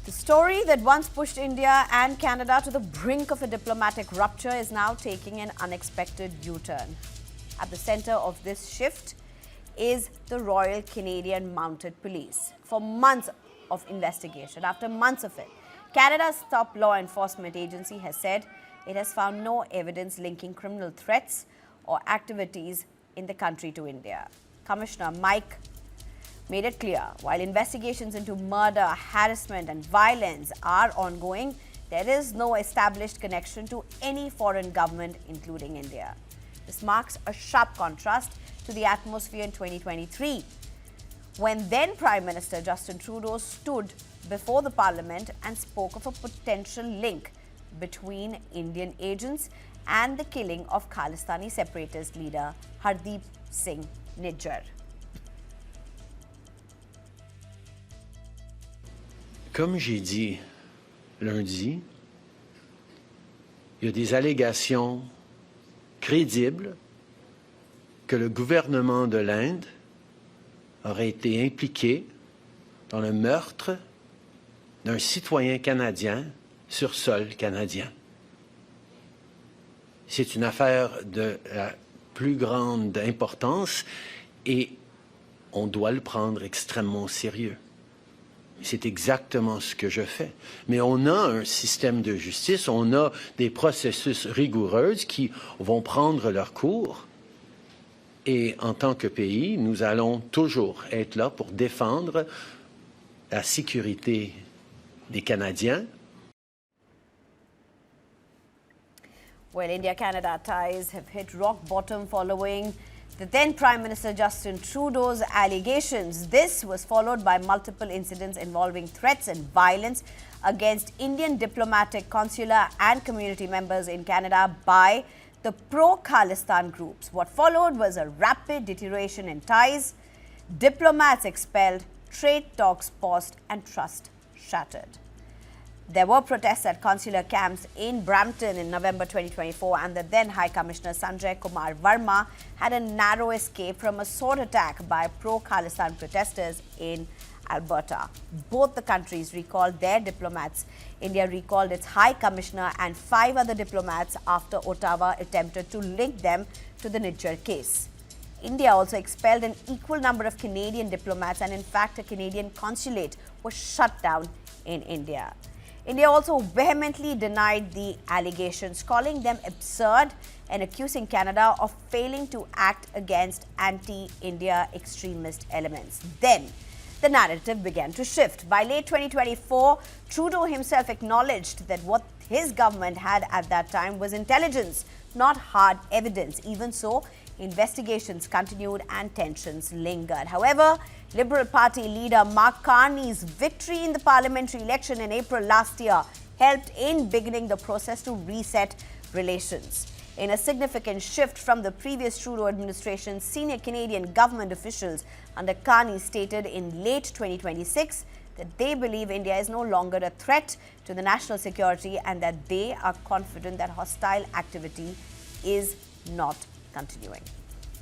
The story that once pushed India and Canada to the brink of a diplomatic rupture is now taking an unexpected U-turn. At the center of this shift is the Royal Canadian Mounted Police. For months of investigation, after months of it, Canada's top law enforcement agency has said it has found no evidence linking criminal threats or activities in the country to India. Commissioner Mike made it clear, while investigations into murder, harassment and violence are ongoing, there is no established connection to any foreign government, including India. This marks a sharp contrast to the atmosphere in 2023, when then Prime Minister Justin Trudeau stood before the Parliament and spoke of a potential link between Indian agents and the killing of Khalistani separatist leader Hardeep Singh Nijjar. Comme j'ai dit lundi, il y a des allégations crédibles que le gouvernement de l'Inde aurait été impliqué dans le meurtre d'un citoyen canadien sur sol canadien. C'est une affaire de la plus grande importance et on doit le prendre extrêmement au sérieux. C'est exactement ce que je fais. Mais on a un système de justice, on a des processus rigoureux qui vont prendre leur cours. Et en tant que pays, nous allons toujours être là pour défendre la sécurité des Canadiens. Well, India-Canada ties have hit rock bottom following the then Prime Minister Justin Trudeau's allegations. This was followed by multiple incidents involving threats and violence against Indian diplomatic, consular and community members in Canada by the pro-Khalistan groups. What followed was a rapid deterioration in ties, diplomats expelled, trade talks paused and trust shattered. There were protests at consular camps in Brampton in November 2024, and the then High Commissioner Sanjay Kumar Verma had a narrow escape from a sword attack by pro-Khalistan protesters in Alberta. Both the countries recalled their diplomats. India recalled its High Commissioner and 5 other diplomats after Ottawa attempted to link them to the Nijjar case. India also expelled an equal number of Canadian diplomats, and in fact a Canadian consulate was shut down in India. India also vehemently denied the allegations, calling them absurd and accusing Canada of failing to act against anti-India extremist elements. Then, the narrative began to shift. By late 2024, Trudeau himself acknowledged that what his government had at that time was intelligence, not hard evidence. Even so, investigations continued and tensions lingered. However, Liberal Party leader Mark Carney's victory in the parliamentary election in April last year helped in beginning the process to reset relations. In a significant shift from the previous Trudeau administration, senior Canadian government officials under Carney stated in late 2026 that they believe India is no longer a threat to the national security and that they are confident that hostile activity is not continuing.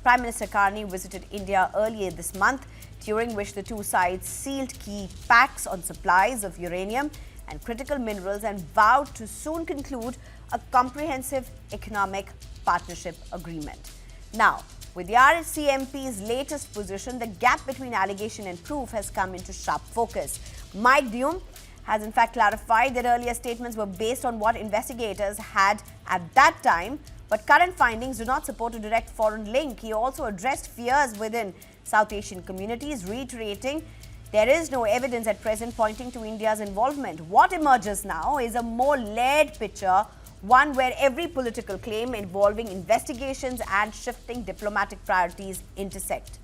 Prime Minister Carney visited India earlier this month, during which the two sides sealed key pacts on supplies of uranium and critical minerals and vowed to soon conclude a comprehensive economic partnership agreement. Now, with the RCMP's latest position, the gap between allegation and proof has come into sharp focus. Mike Dium has in fact clarified that earlier statements were based on what investigators had at that time, but current findings do not support a direct foreign link. He also addressed fears within South Asian communities, reiterating there is no evidence at present pointing to India's involvement. What emerges now is a more layered picture, one where every political claim involving investigations and shifting diplomatic priorities intersect.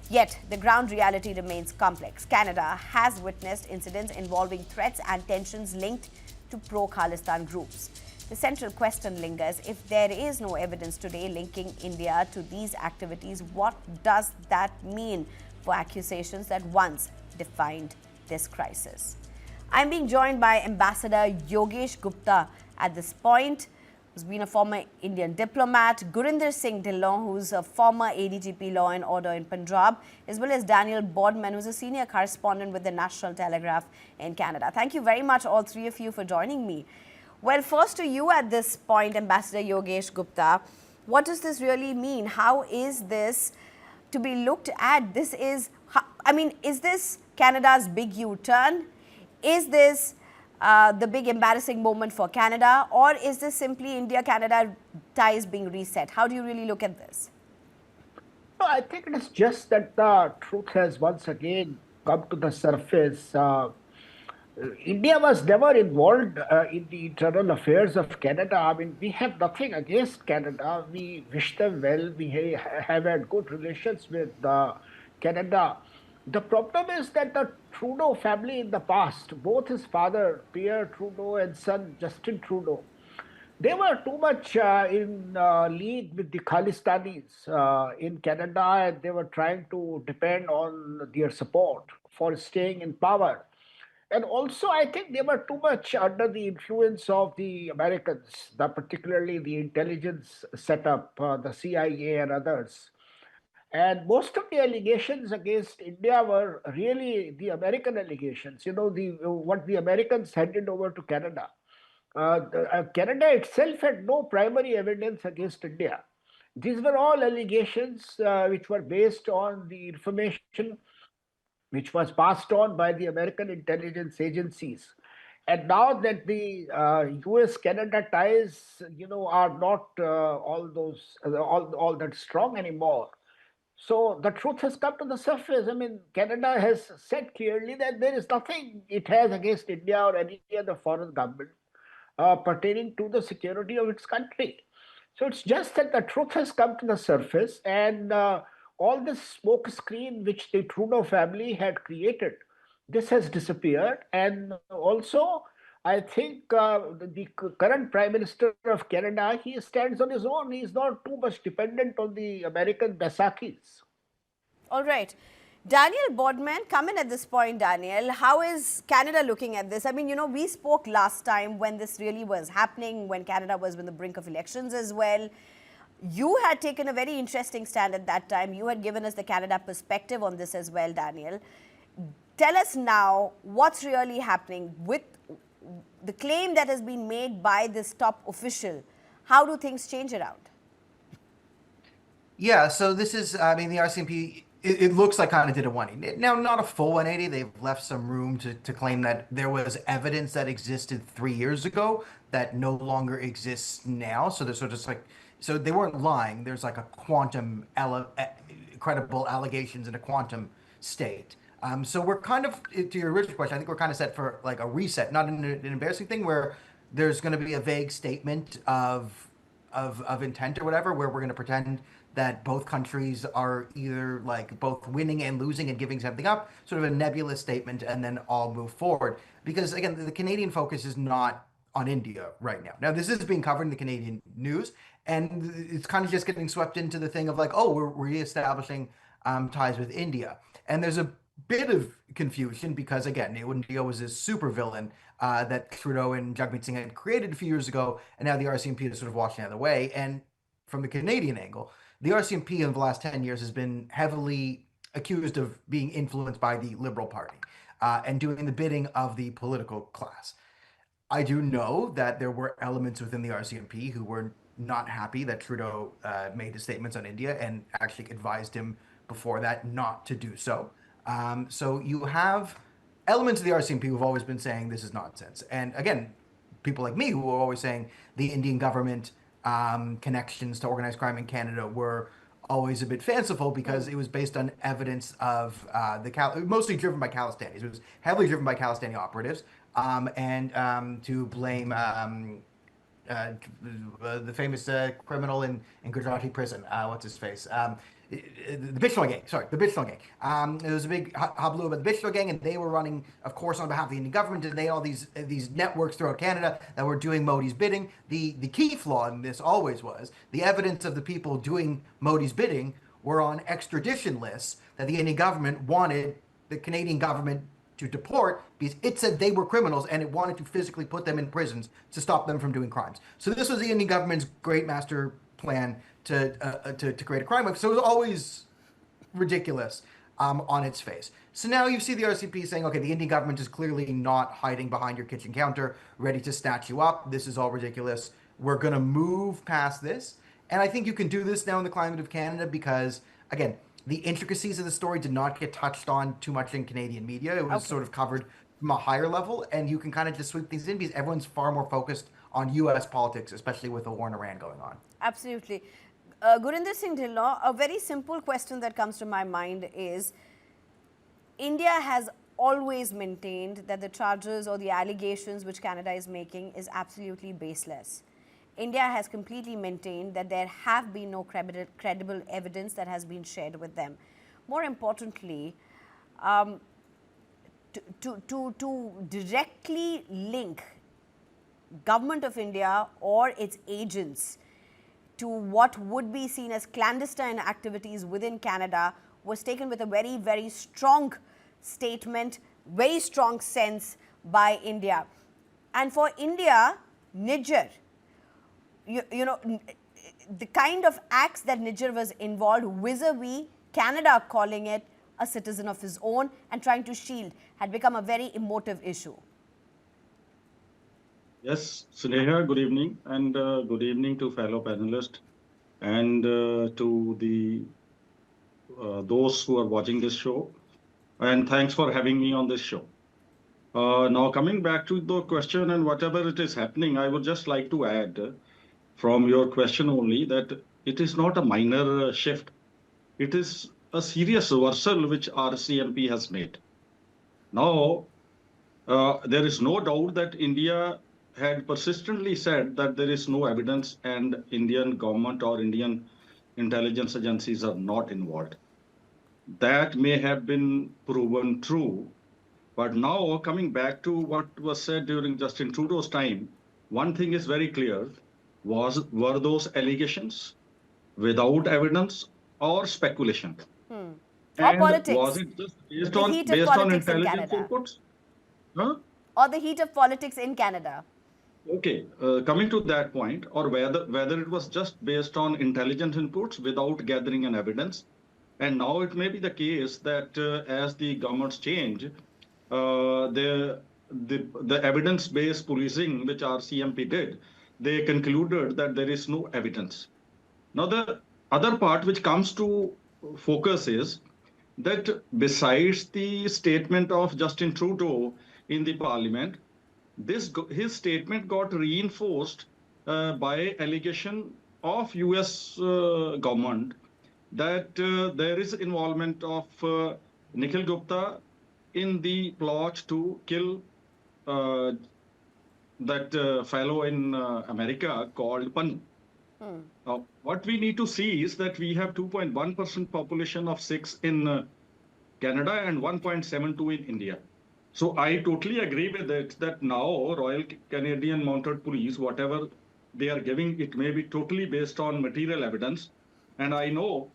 Yet, the ground reality remains complex. Canada has witnessed incidents involving threats and tensions linked to pro-Khalistan groups. The central question lingers: if there is no evidence today linking India to these activities, what does that mean for accusations that once defined this crisis? I'm being joined by Ambassador Yogesh Gupta at this point, who's been a former Indian diplomat, Gurinder Singh Dhillon, who's a former ADGP Law and Order in Punjab, as well as Daniel Bodman, who's a senior correspondent with the National Telegraph in Canada. Thank you very much, all three of you, for joining me. Well, first to you at this point, Ambassador Yogesh Gupta, what does this really mean? How is this to be looked at? This is, I mean, is this Canada's big U-turn? Is this the big embarrassing moment for Canada, or is this simply India-Canada ties being reset? How do you really look at this? No, I think it is just that the truth has once again come to the surface. India was never involved in the internal affairs of Canada. I mean, we have nothing against Canada. We wish them well. We have had good relations with Canada. The problem is that the Trudeau family in the past, both his father, Pierre Trudeau, and son, Justin Trudeau, they were too much in league with the Khalistanis in Canada, and they were trying to depend on their support for staying in power. And also, I think they were too much under the influence of the Americans, particularly the intelligence setup, the CIA and others. And most of the allegations against India were really the American allegations, you know, what the Americans handed over to Canada. Canada itself had no primary evidence against India. These were all allegations which were based on the information which was passed on by the American intelligence agencies. And now that the U.S.-Canada ties, you know, are not all that strong anymore, so the truth has come to the surface. I mean, Canada has said clearly that there is nothing it has against India or any other foreign government pertaining to the security of its country. So it's just that the truth has come to the surface, and all this smoke screen which the Trudeau family had created, this has disappeared. And also, I think the current Prime Minister of Canada, he stands on his own. He's not too much dependent on the American Baisakis. All right. Daniel Bodman, come in at this point, Daniel. How is Canada looking at this? I mean, you know, we spoke last time when this really was happening, when Canada was on the brink of elections as well. You had taken a very interesting stand at that time. You had given us the Canada perspective on this as well, Daniel. Tell us now what's really happening with the claim that has been made by this top official. How do things change around? Yeah, so this is, I mean, the RCMP, it looks like kind of did a 180. Now, not a full 180. They've left some room to claim that there was evidence that existed 3 years ago that no longer exists now. So they're sort of just like, so they weren't lying. There's like a quantum, credible allegations in a quantum state. So we're kind of, to your original question, I think we're kind of set for like a reset, not an embarrassing thing where there's going to be a vague statement of intent or whatever, where we're going to pretend that both countries are either like both winning and losing and giving something up, sort of a nebulous statement, and then all move forward. Because again, the Canadian focus is not on India right now. Now, this is being covered in the Canadian news, and it's kind of just getting swept into the thing of like, oh, we're reestablishing ties with India. And there's a bit of confusion because, again, India was this super villain that Trudeau and Jagmeet Singh had created a few years ago, and now the RCMP is sort of washing out of the way. And from the Canadian angle, the RCMP in the last 10 years has been heavily accused of being influenced by the Liberal Party and doing the bidding of the political class. I do know that there were elements within the RCMP who were not happy that Trudeau made his statements on India and actually advised him before that not to do so. So you have elements of the RCMP who've always been saying this is nonsense. And again, people like me who are always saying the Indian government connections to organized crime in Canada were always a bit fanciful because it was based on evidence of mostly driven by Khalistanis. It was heavily driven by Khalistani operatives, and to blame the famous criminal in Gujarati prison. What's his face? The Bishnoi gang. Sorry, the Bishnoi gang. There was a big hullabaloo about the Bishnoi gang, and they were running, of course, on behalf of the Indian government, and they had all these networks throughout Canada that were doing Modi's bidding. The key flaw in this always was the evidence of the people doing Modi's bidding were on extradition lists that the Indian government wanted the Canadian government to deport because it said they were criminals and it wanted to physically put them in prisons to stop them from doing crimes. So this was the Indian government's great master plan to create a crime wave. So it was always ridiculous on its face. So now you see the RCP saying, okay, the Indian government is clearly not hiding behind your kitchen counter, ready to snatch you up. This is all ridiculous. We're going to move past this. And I think you can do this now in the climate of Canada because, again, the intricacies of the story did not get touched on too much in Canadian media. It was sort of covered from a higher level, and you can kind of just sweep things in because everyone's far more focused on U.S. politics, especially with the war in Iran going on. Absolutely. Gurinder Singh Dhillon, a very simple question that comes to my mind is, India has always maintained that the charges or the allegations which Canada is making is absolutely baseless. India has completely maintained that there have been no credible evidence that has been shared with them. More importantly, to directly link government of India or its agents to what would be seen as clandestine activities within Canada was taken with a very, very strong statement, very strong sense by India. And for India, Nijjar, you know, the kind of acts that Nijjar was involved vis-a-vis Canada calling it a citizen of his own and trying to shield had become a very emotive issue. Yes, Sneha, good evening, and good evening to fellow panelists and to the those who are watching this show. And thanks for having me on this show. Now, coming back to the question and whatever it is happening, I would just like to add from your question only that it is not a minor shift. It is a serious reversal which RCMP has made. Now, there is no doubt that India had persistently said that there is no evidence and Indian government or Indian intelligence agencies are not involved. That may have been proven true. But now, coming back to what was said during Justin Trudeau's time, one thing is very clear. Were those allegations without evidence or speculation? Or And politics. was it just based The on heat of politics in intelligence Canada. inputs? Huh? Or the heat of politics in Canada. Okay, coming to that point, or whether it was just based on intelligence inputs without gathering an evidence, and now it may be the case that as the governments change, the evidence-based policing which RCMP did, they concluded that there is no evidence. Now, the other part which comes to focus is that besides the statement of Justin Trudeau in the parliament, his statement got reinforced by allegation of US government that there is involvement of Nikhil Gupta in the plot to kill that fellow in America called Pan. Now, what we need to see is that we have 2.1% population of Sikhs in Canada and 1.72 in India. So I totally agree with it that now Royal Canadian Mounted Police, whatever they are giving, it may be totally based on material evidence. And I know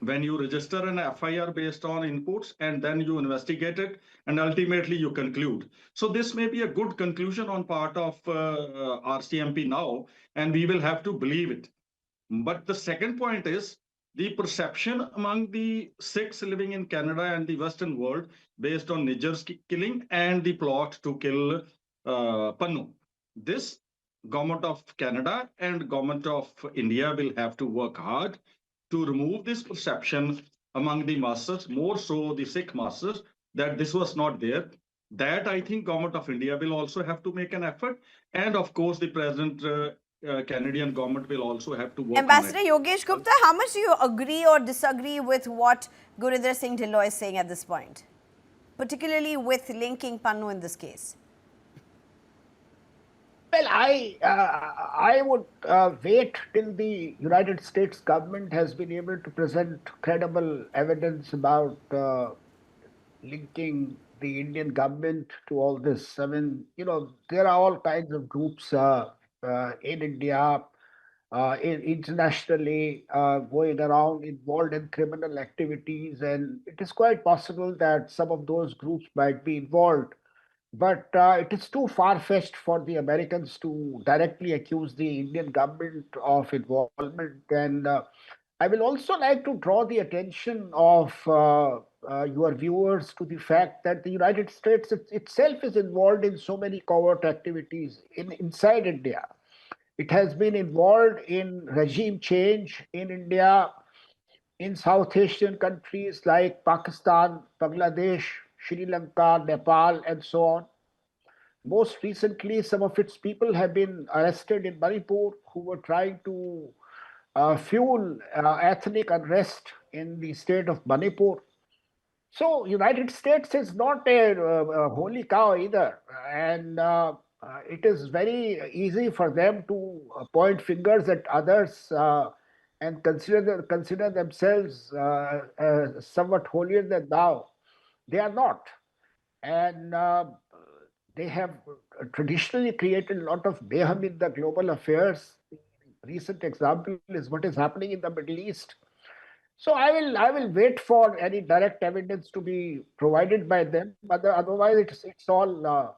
when you register an FIR based on inputs and then you investigate it and ultimately you conclude. So this may be a good conclusion on part of RCMP now, and we will have to believe it. But the second point is the perception among the Sikhs living in Canada and the Western world based on Nijjar's killing and the plot to kill Pannu. This government of Canada and government of India will have to work hard to remove this perception among the masses, more so the Sikh masses, that this was not there. That I think government of India will also have to make an effort. And of course, the present Canadian government will also have to work Ambassador on it. Yogesh Gupta, how much do you agree or disagree with what Gurinder Singh Dhillon is saying at this point, particularly with linking Pannu in this case? Well, I would wait till the United States government has been able to present credible evidence about linking the Indian government to all this. I mean, you know, there are all kinds of groups in India internationally, going around involved in criminal activities, and it is quite possible that some of those groups might be involved. But it is too far-fetched for the Americans to directly accuse the Indian government of involvement. And I will also like to draw the attention of your viewers to the fact that the United States itself is involved in so many covert activities inside India. It has been involved in regime change in India, in South Asian countries like Pakistan, Bangladesh, Sri Lanka, Nepal, and so on. Most recently, some of its people have been arrested in Manipur who were trying to fuel ethnic unrest in the state of Manipur. So United States is not a holy cow either, and it is very easy for them to point fingers at others and consider themselves somewhat holier than thou. They are not, and they have traditionally created a lot of mayhem in the global affairs. Recent example is what is happening in the Middle East. So I will wait for any direct evidence to be provided by them. Otherwise, it's all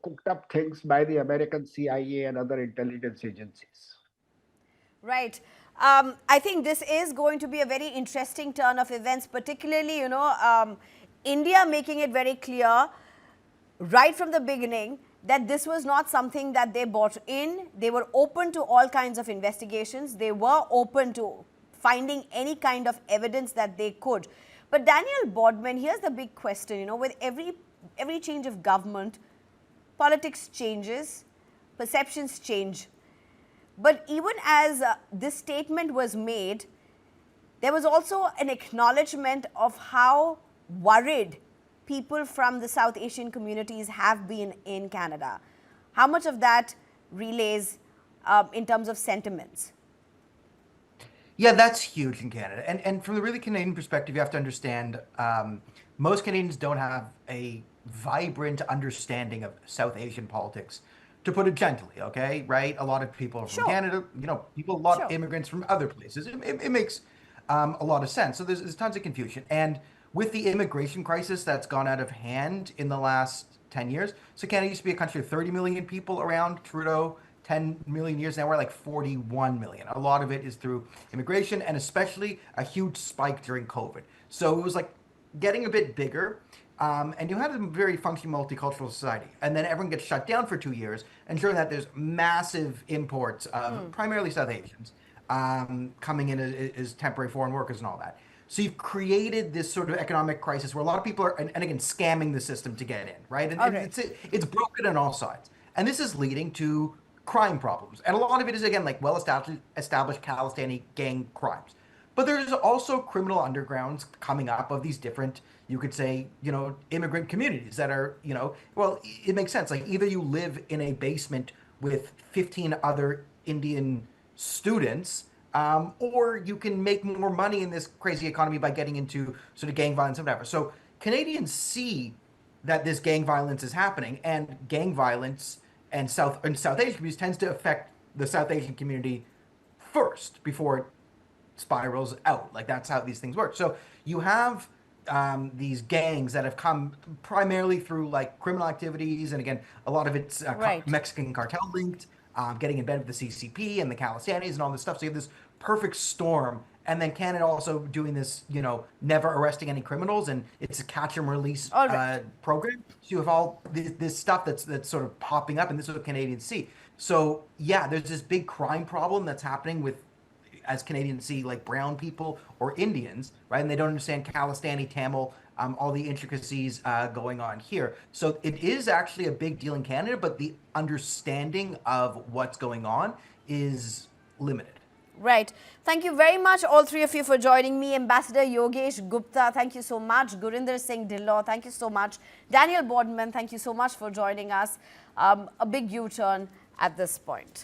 cooked up things by the American CIA and other intelligence agencies. Right. I think this is going to be a very interesting turn of events, particularly, India making it very clear right from the beginning that this was not something that they bought in. They were open to all kinds of investigations. They were open to finding any kind of evidence that they could. But Daniel Bodman, here's the big question, with every change of government, politics changes, perceptions change. But even as this statement was made, there was also an acknowledgement of how worried people from the South Asian communities have been in Canada. How much of that relays in terms of sentiments? Yeah, that's huge in Canada. And from the really Canadian perspective, you have to understand most Canadians don't have a vibrant understanding of South Asian politics, to put it gently, okay? Right? A lot of people are from Canada, a lot of immigrants from other places. It makes a lot of sense. So there's tons of confusion. And with the immigration crisis that's gone out of hand in the last 10 years, so Canada used to be a country of 30 million people around Trudeau. 10 million years now, we're like 41 million. A lot of it is through immigration, and especially a huge spike during COVID. So it was like getting a bit bigger, and you had a very functioning multicultural society. And then everyone gets shut down for 2 years, and during that there's massive imports of primarily South Asians coming in as temporary foreign workers and all that. So you've created this sort of economic crisis where a lot of people are, and again, scamming the system to get in, right? And it's broken on all sides. And this is leading to crime problems. And a lot of it is, again, like well-established Khalistani gang crimes. But there's also criminal undergrounds coming up of these different, you could say, immigrant communities that are, well, it makes sense. Like either you live in a basement with 15 other Indian students, or you can make more money in this crazy economy by getting into sort of gang violence and whatever. So Canadians see that this gang violence is happening, and gang violence and South Asian communities tends to affect the South Asian community first before it spirals out. Like that's how these things work. So you have these gangs that have come primarily through like criminal activities, and again, a lot of it's Mexican cartel linked, getting in bed with the CCP and the Khalistanis and all this stuff. So you have this perfect storm. And then Canada also doing this, never arresting any criminals, and it's a catch and release program. So you have all this stuff that's sort of popping up, and this is what Canadians see. So yeah, there's this big crime problem that's happening with, as Canadians see, like brown people or Indians, right? And they don't understand Khalistani, Tamil, all the intricacies going on here. So it is actually a big deal in Canada, but the understanding of what's going on is limited. Right. Thank you very much, all three of you, for joining me. Ambassador Yogesh Gupta, thank you so much. Gurinder Singh Dhillon, thank you so much. Daniel Bodman, thank you so much for joining us. A big U-turn at this point.